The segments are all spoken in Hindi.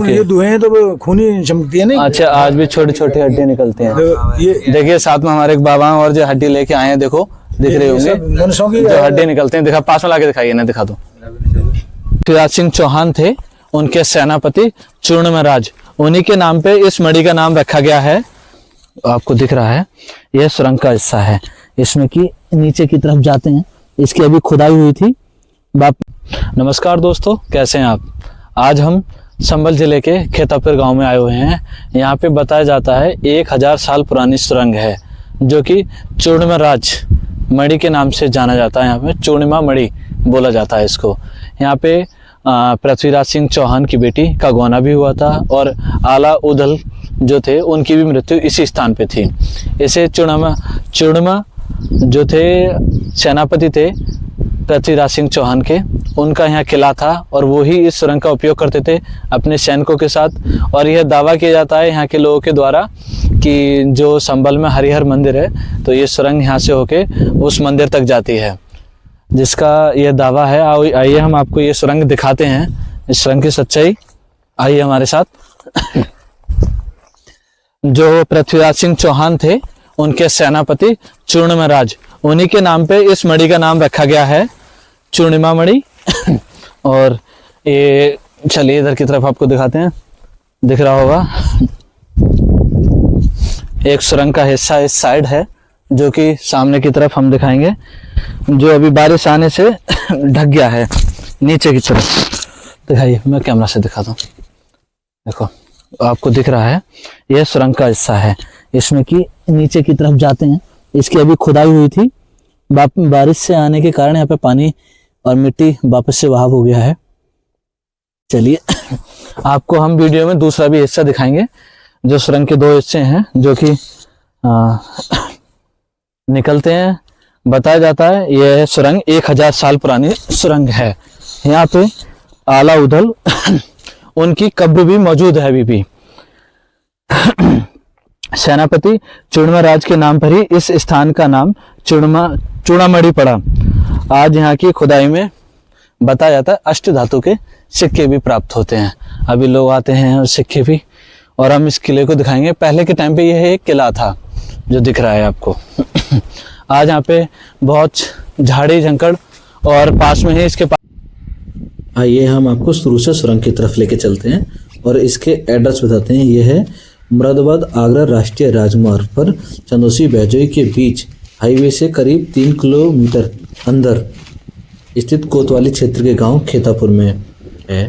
ये धुएं तो वो खूनी चमकती है ना। अच्छा, आज भी छोटे छोटे हड्डी निकलते हैं। ये देखिए साथ में हमारे एक बाबा हैं और जो हड्डी लेके आए हैं, देखो दिख रहे होंगे मनुष्यों की जो हड्डी निकलते हैं। दिखा, पास में लाके दिखाइए ना, दिखा दो। पृथ्वीराज सिंह चौहान थे, उनके सेनापति चूर्णमराज, उन्हीं के नाम पे इस मणि का नाम रखा गया है। आपको दिख रहा है यह सुरंग का हिस्सा है, इसमें की नीचे की तरफ जाते हैं, इसकी अभी खुदाई हुई थी। नमस्कार दोस्तों, कैसे हैं आप? आज हम संभल जिले के खेतापुर गांव में आए हुए हैं। यहाँ पे बताया जाता है 1000 साल पुरानी सुरंग है, जो कि चूर्णमराज मणि के नाम से जाना जाता है। यहाँ पे चूर्णिमा मणि बोला जाता है इसको। यहाँ पे पृथ्वीराज सिंह चौहान की बेटी का गौना भी हुआ था और आला उदल जो थे उनकी भी मृत्यु इसी स्थान पे थी। इसे चूर्णिमा जो थे सेनापति थे पृथ्वीराज सिंह चौहान के, उनका यहाँ किला था और वो ही इस सुरंग का उपयोग करते थे अपने सैनिकों के साथ। और यह दावा किया जाता है यहाँ के लोगों के द्वारा कि जो संभल में हरिहर मंदिर है, तो ये सुरंग यहाँ से होके उस मंदिर तक जाती है, जिसका यह दावा है। आइए हम आपको ये सुरंग दिखाते हैं, इस सुरंग की सच्चाई। आइए हमारे साथ। जो पृथ्वीराज सिंह चौहान थे, उनके सेनापति चूर्णमराज, उन्हीं के नाम पे इस मणि का नाम रखा गया है, चूर्णिमा मणि। और ये चलिए इधर की तरफ आपको दिखाते हैं, दिख रहा होगा एक सुरंग का हिस्सा इस साइड है, जो कि सामने की तरफ हम दिखाएंगे, जो अभी बारिश आने से ढक गया है। नीचे की तरफ दिखाइए, मैं कैमरा से दिखाता हूँ। देखो आपको दिख रहा है यह सुरंग का हिस्सा है, इसमें की नीचे की तरफ जाते हैं, इसकी अभी खुदाई हुई थी। बारिश से आने के कारण यहाँ पे पानी और मिट्टी वापस से बहाव हो गया है। चलिए आपको हम वीडियो में दूसरा भी हिस्सा दिखाएंगे। जो सुरंग के 2 हिस्से हैं जो कि निकलते हैं। बताया जाता है यह सुरंग 1000 साल पुरानी सुरंग है। यहाँ पे आला उदल उनकी कब्र भी मौजूद है अभी भी। सेनापति चूर्णमराज के नाम पर ही इस स्थान का नाम चूड़ामणि पड़ा। आज यहाँ की खुदाई में बताया जाता है अष्ट धातु के सिक्के भी प्राप्त होते हैं। अभी लोग आते हैं और सिक्के भी, और हम इस किले को दिखाएंगे। पहले के टाइम पे यह एक किला था जो दिख रहा है आपको। आज यहाँ पे बहुत झाड़ी झंकड़ और पास में ही इसके पास। आइए हम आपको शुरू से सुरंग की तरफ लेके चलते हैं और इसके एड्रेस बताते हैं। यह है मुरादाबाद आगरा राष्ट्रीय राजमार्ग पर चंदौसी बैजोई के बीच हाईवे से करीब 3 किलोमीटर अंदर स्थित कोतवाली क्षेत्र के गांव खेतापुर में है।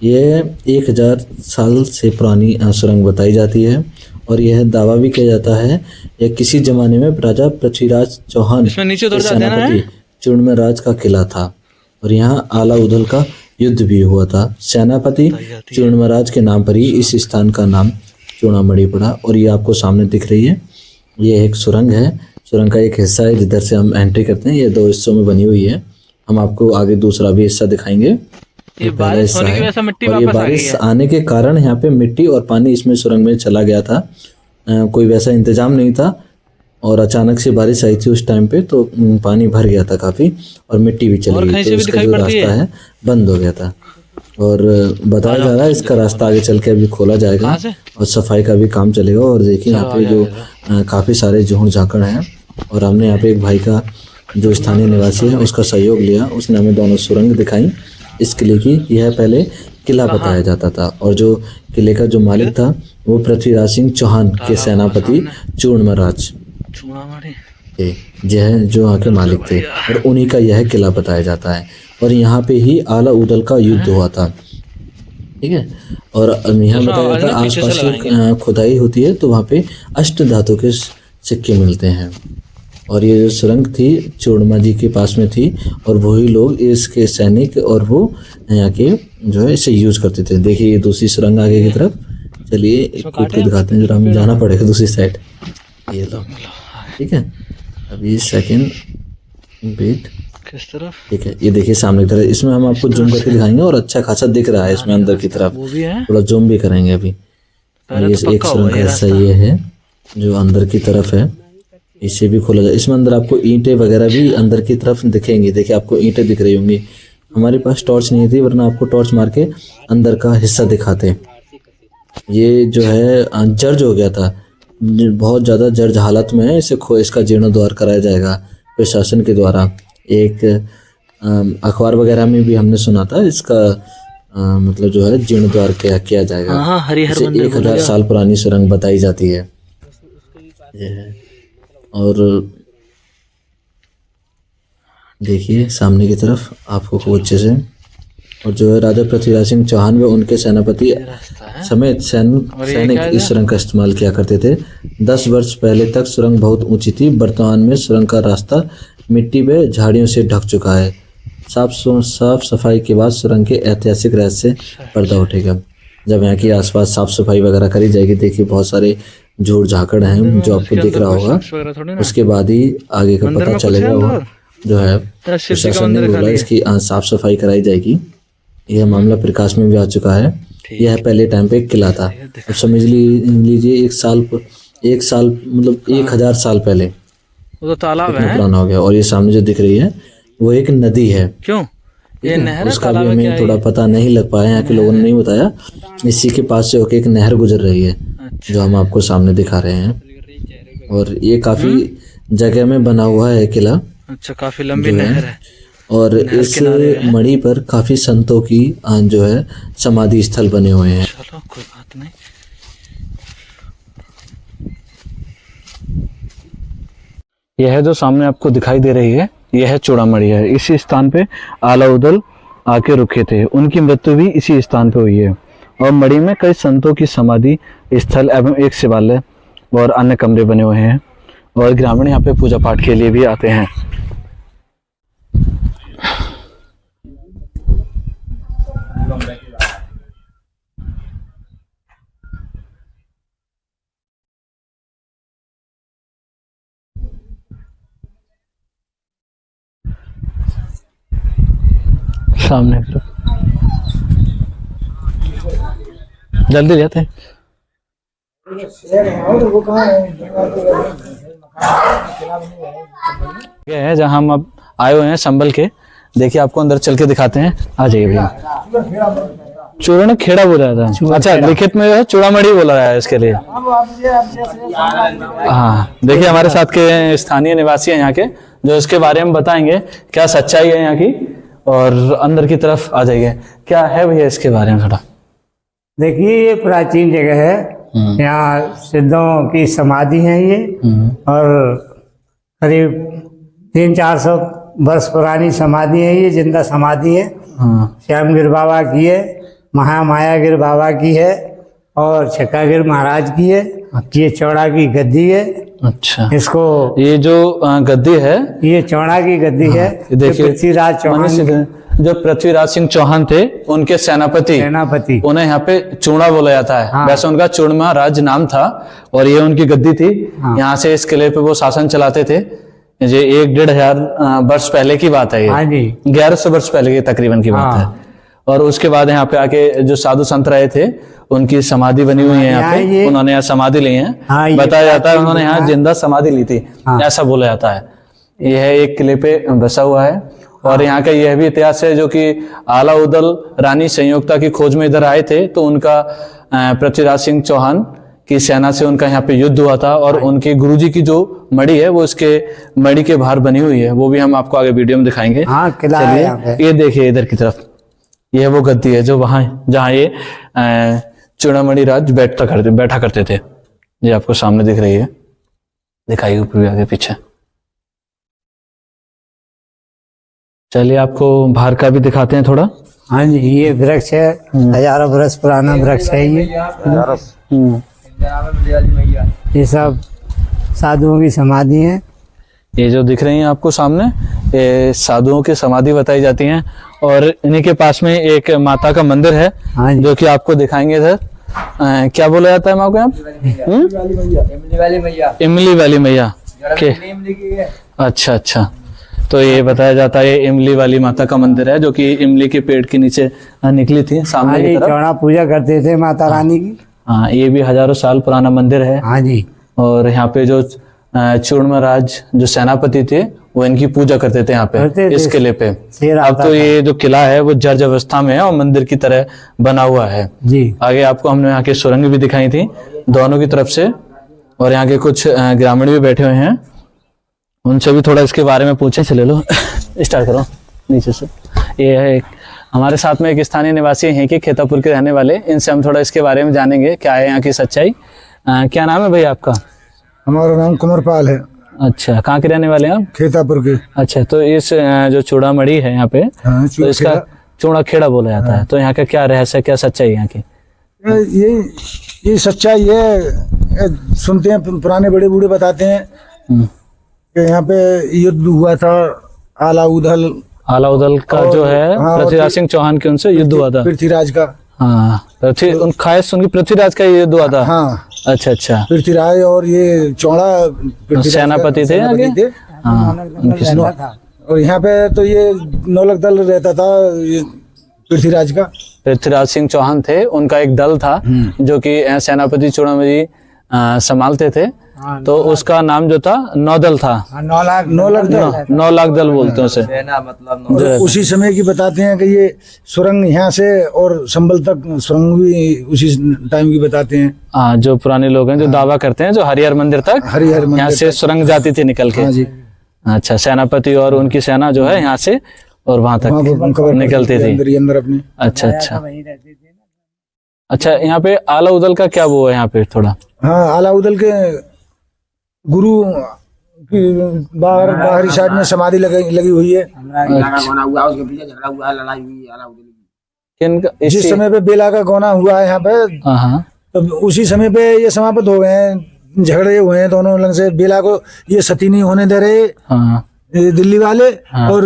यह 1000 साल से पुरानी सुरंग बताई जाती है और यह दावा भी किया जाता है यह किसी जमाने में राजा पृथ्वीराज चौहान के सेनापति चूर्णमराज का किला था और यहाँ आला उदल का युद्ध भी हुआ था। सेनापति चूर्णमराज के नाम पर ही इस स्थान का नाम चूड़ामणि पड़ा। और ये आपको सामने दिख रही है, ये एक सुरंग है। सुरंग का एक हिस्सा है जिधर से हम एंट्री करते हैं। ये 2 हिस्सों में बनी हुई है। हम आपको आगे दूसरा भी हिस्सा दिखाएंगे। ये पहला हिस्सा है और ये बारिश आने के कारण यहाँ पे मिट्टी और पानी इसमें सुरंग में चला गया था। कोई वैसा इंतजाम नहीं था और अचानक से बारिश आई थी उस टाइम पे, तो पानी भर गया था काफी और मिट्टी भी चली गई, तो इसका जो रास्ता है बंद हो गया था। और बताया जा रहा है इसका रास्ता आगे चल के अभी खोला जाएगा और सफाई का भी काम चलेगा। और देखिए यहाँ पे जो काफी सारे जोड़ झाकड़ हैं और हमने यहाँ पे एक भाई का जो स्थानीय निवासी है उसका सहयोग लिया, उसने हमें दोनों सुरंग दिखाई इस किले की। यह पहले किला बताया जाता था और जो किले का जो मालिक था वो पृथ्वीराज सिंह चौहान के सेनापति चूर्णमराज यह जो यहाँ के मालिक थे और उन्हीं का यह किला बताया जाता है। और यहाँ पे ही आला उदल का युद्ध हुआ था, ठीक है। और यहाँ बताया जाता है आसपास खुदाई होती है तो वहाँ पे अष्ट धातु के सिक्के मिलते हैं। और ये जो सुरंग थी चूड़मा जी के पास में थी और वही लोग इसके सैनिक और वो यहाँ के जो है इसे यूज करते थे। देखिए ये दूसरी सुरंग आगे की तरफ, चलिए कूद के दिखाते हैं, जरा हमें जाना पड़ेगा दूसरी साइड। ये लो, ठीक है। अभी सेकंड वेट किस तरफ, ठीक है। ये देखिए सामने की तरफ, इसमें हम आपको जूम करके दिखाएंगे और अच्छा खासा दिख रहा है इसमें अंदर की तरफ, थोड़ा जूम भी करेंगे अभी। ये एक सुरंग का हिस्सा ये है जो अंदर की तरफ है, इसे भी खोला जाए। इसमें अंदर आपको ईंटें वगैरह भी अंदर की तरफ दिखेंगी। देखिए आपको ईंटें दिख रही होंगी। हमारे पास टॉर्च नहीं थी वरना आपको टॉर्च मार के अंदर का हिस्सा दिखाते। ये जो है जर्ज हो गया था, बहुत ज़्यादा जर्ज हालत में है। इसका जीर्णोद्धार कराया जाएगा प्रशासन के द्वारा। एक अखबार वगैरह में भी हमने सुना था इसका मतलब जो है जीर्णोद्धार किया जाएगा। हाँ, हरिहर इसे मंदिर 1000 साल पुरानी सुरंग बताई जाती है ये है। और देखिए सामने की तरफ आपको खूब अच्छे से, और जो है राजा पृथ्वीराज सिंह चौहान व उनके सेनापति समेत सैनिक इस सुरंग का इस्तेमाल किया करते थे। 10 वर्ष पहले तक सुरंग बहुत ऊंची थी। वर्तमान में सुरंग का रास्ता मिट्टी व झाड़ियों से ढक चुका है। साफ सफाई के बाद सुरंग के ऐतिहासिक रहस्य से पर्दा उठेगा। जब यहाँ की आसपास साफ सफाई वगैरह करी जाएगी, देखिए बहुत सारे झूड़ झाकड़ हैं जो आपको दिख रहा होगा, उसके बाद ही आगे का पता चलेगा। वो जो है प्रशासन ने बोला इसकी साफ सफाई कराई जाएगी। यह मामला प्रकाश में भी आ चुका है। यह पहले टाइम पे एक किला था। अब समझ लीजिए एक साल मतलब 1000 साल पहले वो तो तालाब इतना है। पुराना हो गया। और ये सामने जो दिख रही है वो एक नदी है। क्यों ये नहर है, उसका भी तालाब है क्या हमें थोड़ा पता नहीं लग पाया, यहाँ के लोगों ने नहीं बताया। इसी के पास से होकर एक नहर गुजर रही है जो हम आपको सामने दिखा रहे हैं। और ये काफी जगह में बना हुआ है किला। अच्छा, काफी लंबी नहर है। और इस मणि पर काफी संतों की जो है समाधि स्थल बने हुए हैं। चलो कोई बात नहीं। यह जो सामने आपको दिखाई दे रही है, यह चूड़ामणि है। इसी स्थान पे आलाउदल आके रुके थे। उनकी मृत्यु भी इसी स्थान पे हुई है। और मणि में कई संतों की समाधि स्थल एवं एक शिवालय और अन्य कमरे बने हुए हैं। और ग्रामीण यहाँ पे पूजा पाठ के लिए भी आते हैं। सामने की तरफ जल्दी जाते हैं। ये है जहाँ हम अब आए हुए हैं संभल के। देखिए आपको अंदर चल के दिखाते हैं। आ जाइए भैया। चूरण खेड़ा बोला जाता है। अच्छा, लिखित में है चूड़ामणि बोला रहा है इसके लिए। हाँ, देखिए हमारे साथ के स्थानीय निवासी हैं यहाँ के, जो इसके बारे में बताएंगे क्या सच्चाई है यहाँ की। और अंदर की तरफ आ जाइए। क्या है भैया इसके बारे में थोड़ा? देखिए ये प्राचीन जगह है। यहाँ सिद्धों की समाधि है ये। और करीब 300-400 वर्ष पुरानी समाधि है ये, जिंदा समाधि है। श्यामगिर बाबा की है, महामायागिर बाबा की है और छक्कागिर महाराज की है। ये चौड़ा की गद्दी है। अच्छा, इसको ये जो गद्दी है, ये चौड़ा की गद्दी है। देखिए पृथ्वीराज चौहान, जो पृथ्वीराज सिंह चौहान थे, उनके सेनापति, उन्हें यहाँ पे चूड़ा बोला जाता है। वैसे उनका चूड़मा राज नाम था और ये उनकी गद्दी थी। यहाँ से इस किले पे वो शासन चलाते थे। ये 1-1,500 वर्ष पहले की बात है। ये 1100 वर्ष पहले की तकरीबन की बात है। और उसके बाद यहाँ पे आके जो साधु संत रहे थे, उनकी समाधि बनी हुई है यहाँ पे। उन्होंने यहाँ समाधि ली है। बताया जाता है उन्होंने यहाँ जिंदा समाधि ली थी, ऐसा बोला जाता है। यह एक किले पे बसा हुआ है। और यहाँ का यह भी इतिहास है जो कि आलाउदल रानी संयोगता की खोज में इधर आए थे, तो उनका पृथ्वीराज सिंह चौहान की सेना से उनका यहाँ पे युद्ध हुआ था। और उनके गुरुजी की जो मणि है वो इसके मणि के बाहर बनी हुई है। वो भी हम आपको आगे वीडियो में दिखाएंगे। चलिए ये देखिए इधर की तरफ, यह वो गद्दी है जो वहां जहाँ ये चूड़ामणि राज बैठा करते थे। ये आपको सामने दिख रही है, दिखाइए ऊपर भी आगे पीछे। चलिए आपको बाहर का भी दिखाते हैं थोड़ा। हाँ जी, ये वृक्ष है, हजारों वर्ष पुराना वृक्ष है ये। ये सब साधुओं की समाधि है। ये जो दिख रही हैं आपको सामने, ये साधुओं की समाधि बताई जाती हैं। और इन्हीं के पास में एक माता का मंदिर है, जो कि आपको दिखाएंगे इधर। क्या बोला जाता है माँ को? इमली वाली मैया के। अच्छा, तो ये बताया जाता है ये इमली वाली माता का मंदिर है, जो कि इमली के पेड़ के नीचे निकली थी सामने की तरफ। चौड़ा पूजा करते थे माता रानी की। हाँ, ये भी हजारों साल पुराना मंदिर है। हाँ जी। और यहाँ पे जो चूड़मा राज जो सेनापति थे, वो इनकी पूजा करते थे यहाँ करते पे थे। इस किले पे। शेर अब आता तो था। ये जो किला है वो जर्ज अवस्था में है और मंदिर की तरह बना हुआ है। जी। आगे आपको हमने यहाँ की सुरंग भी दिखाई थी दोनों की तरफ से, और यहाँ के कुछ ग्रामीण भी बैठे हुए हैं, उनसे भी थोड़ा इसके बारे में पूछे। चले लो स्टार्ट करो नीचे से। ये है एक हमारे साथ में एक स्थानीय निवासी हैं कि खेतापुर के रहने वाले, इनसे हम थोड़ा इसके बारे में जानेंगे क्या है यहाँ की सच्चाई। क्या नाम है भैया आपका? हमारा नाम कुंवरपाल है, अच्छा, कहाँ के रहने वाले हैं आप? खेतापुर के। अच्छा, तो इस जो चूड़ामणि है यहाँ पे, हाँ, तो इसका चूड़ा खेड़ा बोला जाता है, तो यहाँ का क्या रहस्य, क्या सच्चाई यहाँ की? ये सच्चाई है, सुनते हैं पुराने बड़े बूढ़े बताते हैं कि यहाँ पे युद्ध हुआ था आलाउदल आलाउदल का जो है हाँ, पृथ्वीराज सिंह चौहान के उनसे युद्ध हुआ था। पृथ्वीराज का। हाँ, उन खाए सुन की पृथ्वीराज का युद्ध हुआ था। हाँ, अच्छा अच्छा, पृथ्वीराज और ये चौड़ा पृथ्वीराज सेनापति थे आगे। हाँ, उनकी और यहाँ पे तो ये नौलख दल रहता था ये पृथ्वीराज का। पृथ्वीराज सिंह चौहान थे, उनका एक दल था जो कि सेनापति चूड़ामणि संभालते थे, तो उसका नाम जो था नौदल था। 9 लाख 9 लाख दल बोलते हैं उसे। और उसी समय की बताते हैं कि ये सुरंग यहाँ से और संबल तक सुरंग भी उसी टाइम की बताते हैं। हाँ, जो पुराने लोग हैं जो दावा करते हैं, जो हरिहर मंदिर तक हरिहर मंदिर यहाँ से सुरंग जाती थी निकल के। हाँ जी। अच्छा, सेनापति और उनकी सेना जो है यहाँ से और वहां तक निकलती थी। अंदर अपने। अच्छा अच्छा अच्छा, यहाँ पे आलाउदल का क्या वो है यहाँ पे थोड़ा? हाँ, आलाउदल के गुरु की बाहरी साइड में समाधि लगी हुई है। जिस समय पे बेला का गौना हुआ है यहाँ पे, हाँ, तो उसी समय पे ये समाप्त हो गए हैं, झगड़े हुए हैं दोनों लंग से। बेला को ये सती नहीं होने दे रहे हाँ, ये दिल्ली वाले। और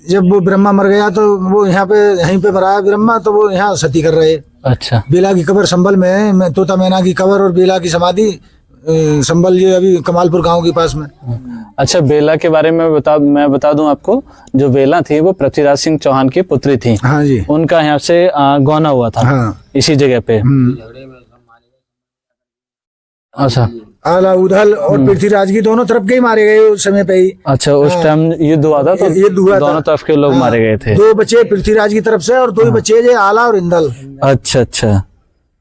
जब वो ब्रह्मा मर गया तो वो यहाँ पे यहीं पे मरा है ब्रह्मा, तो वो यहाँ सती कर रहे। अच्छा, बेला की कब्र संभल में है, तोता मैना की कब्र और बेला की समाधि संभल, ये अभी कमालपुर गांव के पास में। अच्छा, बेला के बारे में मैं बता दूं आपको, जो बेला थी वो पृथ्वीराज सिंह चौहान की पुत्री थी। हाँ जी। उनका यहाँ से गौना हुआ था। हाँ। इसी जगह पे। अच्छा, आलाउदल और पृथ्वीराज की दोनों तरफ के ही मारे गए उस समय पे ही। अच्छा, उस टाइम युद्ध हुआ था, तो युद्ध हुआ था। दोनों तरफ के लोग मारे गए थे। 2 बच्चे पृथ्वीराज की तरफ से और 2 बच्चे जो आला और इंदल। अच्छा अच्छा,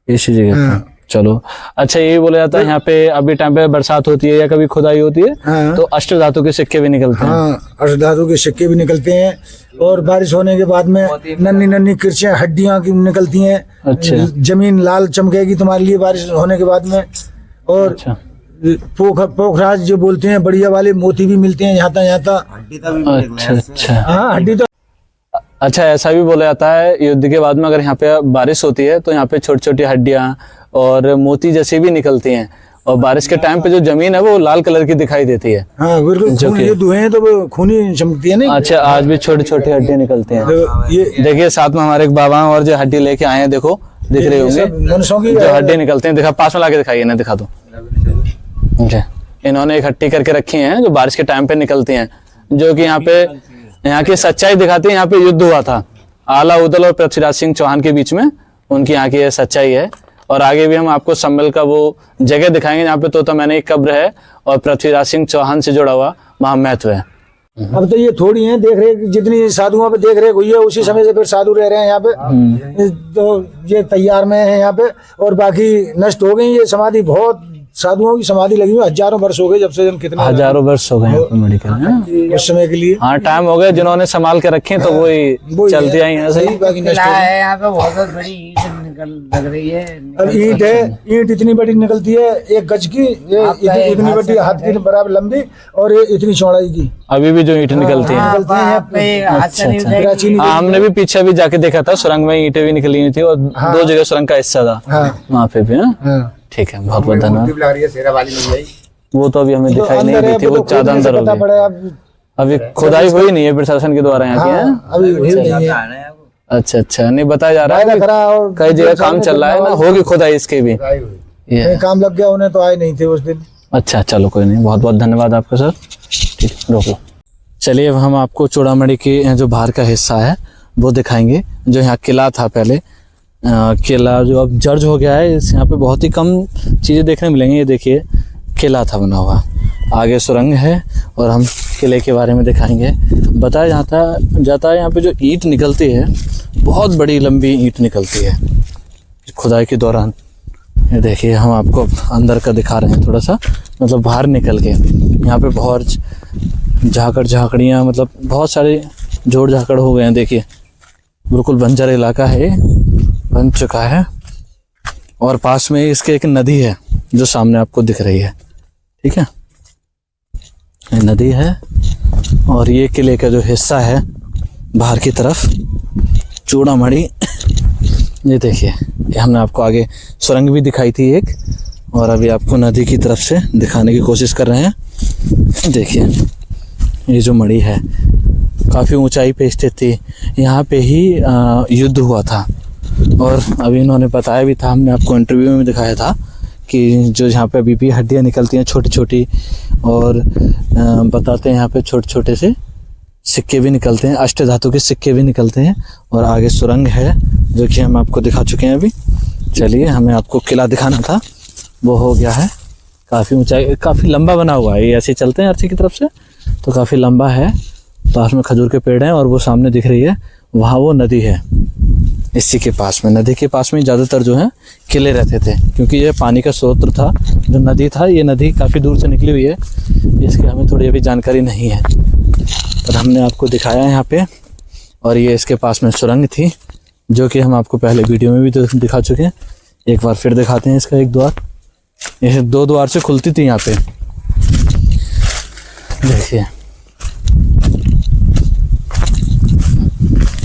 इसी जगह पे। चलो, अच्छा, ये बोला जाता है यहाँ पे अभी टाइम पे बरसात होती है या कभी खुदाई होती है, हाँ। तो अष्ट धातु के सिक्के भी निकलते हैं। हाँ, अष्टधातु के सिक्के भी निकलते हैं, और बारिश होने के बाद में नन्ही नन्ही किरचियां हड्डियां की निकलती हैं। अच्छा। जमीन लाल चमकेगी तुम्हारे लिए बारिश होने के बाद में। और अच्छा पोखराज जो बोलते हैं, बढ़िया वाले मोती भी मिलते हैं यहाँ तक। अच्छा अच्छा हाँ, हड्डी तो। अच्छा, ऐसा भी बोला जाता है युद्ध के बाद में अगर यहाँ पे बारिश होती है तो यहाँ पे छोटी छोटी हड्डियां और मोती जैसे भी निकलती हैं, और बारिश के टाइम पे जो जमीन है वो लाल कलर की दिखाई देती है। हाँ, बिल्कुल। जो कि- ये धुएं हैं तो वो खूनी चमकती है नहीं। अच्छा, आज भी छोटी छोटी हड्डियां निकलती हैं। तो ये देखिए, साथ में हमारे एक बाबा हैं और जो हड्डी लेके आए हैं, देखो दिख रहे होंगे, सब मनुष्यों की जो हड्डी निकलते हैं। दिखा, पास में लाके दिखाइए ना, दिखा दो। Okay. इन्होंने इकट्ठी करके रखी हैं जो बारिश के टाइम पे निकलती हैं, जो कि यहाँ पे यहाँ की सच्चाई दिखाती है। यहाँ पे युद्ध हुआ था आलाउदल और पृथ्वीराज सिंह चौहान के बीच में, उनकी यहाँ की ये सच्चाई है। और आगे भी हम आपको संबल का वो जगह दिखाएंगे जहाँ पे तोता मैना एक कब्र है और पृथ्वीराज सिंह चौहान से जुड़ा हुआ वहाँ महत्व है। अब तो ये थोड़ी हैं देख रेख, जितनी साधुओं पे देख रेख हुई है उसी समय से फिर साधु रह रहे हैं यहाँ पे। तो ये तैयार में है यहाँ पे, और बाकी नष्ट हो गई। ये समाधि बहुत साधुओं की समाधि लगी हुई, हजारों वर्ष हो गए जब से कितने हजारों वर्ष हो गए मेडिकल उस समय के लिए। हाँ, टाइम हो गया जिन्होंने संभाल के रखे, तो वही चलती आई यहाँ से। बाकी नष्ट हो गई। है यहाँ पे बहुत बड़ी ईंट निकल लग रही है। अब ईंट है, ईंट इतनी बड़ी निकलती है 1 गज की, ये इतनी बड़ी हाथ की बराबर लंबी, और ये इतनी चौड़ाई की। अभी भी जो ईंट निकलती है। निकलती हैं यहाँ पे। प्राचीन हाँ, हमने भी पीछे भी जाके देखा था, सुरंग में ईंटें भी निकली हुई थी, और 2 जगह सुरंग का हिस्सा था। हाँ। वहाँ पे भी। हाँ, हाँ। ठीक है, बहुत बहुत धन्यवाद। लग रही है शेरा वाली मिल जाएगी। वो तो अभी हमें दिखाई नहीं दी थी, वो ज्यादा अंदर हो गई। अभी खुदाई हुई नहीं है प्रशासन के द्वारा यहाँ की। हाँ, अभी हुई नहीं है। अच्छा अच्छा, नहीं बताया जा रहा है करा और कई जगह काम चल रहा है ना, होगी खुदाई इसके भी। कहीं काम लग गया, उन्हें तो आए नहीं थे उस दिन। अच्छा, चलो कोई नहीं, बहुत बहुत धन्यवाद आपका सर। ठीक है, रोक लो। चलिए, अब हम आपको चूड़ामणि की जो बाहर का हिस्सा है वो दिखाएंगे। जो यहाँ किला था पहले, किला जो अब जर्ज हो गया है, यहाँ पे बहुत ही कम चीज़ें देखने मिलेंगी। ये देखिए, किला था बना हुआ, आगे सुरंग है और हम किले के बारे में दिखाएंगे। बताया जाता है यहाँ पे जो ईंट निकलती है बहुत बड़ी लंबी ईंट निकलती है खुदाई के दौरान। ये देखिए हम आपको अंदर का दिखा रहे हैं थोड़ा सा, मतलब बाहर निकल के। यहाँ पे बहुत झाकड़ियाँ, मतलब बहुत सारे जोड़ झाकड़ हो गए हैं। देखिए बिल्कुल बंजर इलाका है, बन चुका है। और पास में इसके एक नदी है जो सामने आपको दिख रही है, ठीक है, ये नदी है। और ये किले का जो हिस्सा है बाहर की तरफ चूड़ामणि, ये देखिए, ये हमने आपको आगे सुरंग भी दिखाई थी एक, और अभी आपको नदी की तरफ से दिखाने की कोशिश कर रहे हैं। देखिए ये जो मणि है काफ़ी ऊंचाई पे स्थित थी, यहाँ पे ही युद्ध हुआ था। और अभी इन्होंने बताया भी था, हमने आपको इंटरव्यू में दिखाया था कि जो यहाँ पे अभी भी हड्डियाँ निकलती हैं छोटी छोटी, और बताते हैं यहाँ पे छोटे छोटे से सिक्के भी निकलते हैं, अष्ट धातु के सिक्के भी निकलते हैं। और आगे सुरंग है जो कि हम आपको दिखा चुके हैं अभी। चलिए, हमें आपको किला दिखाना था, वो हो गया है। काफ़ी ऊंचाई, काफ़ी लंबा बना हुआ है, ये ऐसे चलते हैं अर्ची की तरफ से तो काफ़ी लंबा है। पास में खजूर के पेड़ हैं और वो सामने दिख रही है वहाँ वो नदी है। इसी के पास में, नदी के पास में ज़्यादातर जो है किले रहते थे, क्योंकि ये पानी का स्रोत था। जो नदी था, ये नदी काफ़ी दूर से निकली हुई है, इसकी हमें थोड़ी अभी जानकारी नहीं है, पर हमने आपको दिखाया है यहाँ पे। और ये इसके पास में सुरंग थी जो कि हम आपको पहले वीडियो में भी दिखा चुके हैं। एक बार फिर दिखाते हैं इसका एक द्वार। ये 2 द्वार से खुलती थी यहाँ पे, देखिए।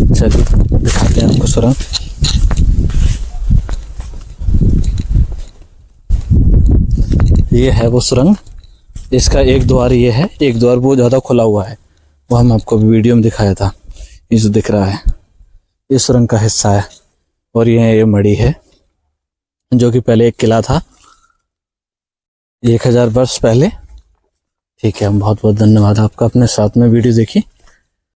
चलिए दिखाते हैं आपको सुरंग। ये है वो सुरंग, इसका एक द्वार ये है, एक द्वार वो ज़्यादा खुला हुआ है, वो हम आपको वीडियो में दिखाया था। ये जो दिख रहा है ये सुरंग का हिस्सा है। और ये मणि है जो कि पहले एक किला था 1000 वर्ष पहले, ठीक है। बहुत बहुत धन्यवाद आपका अपने साथ में वीडियो देखी।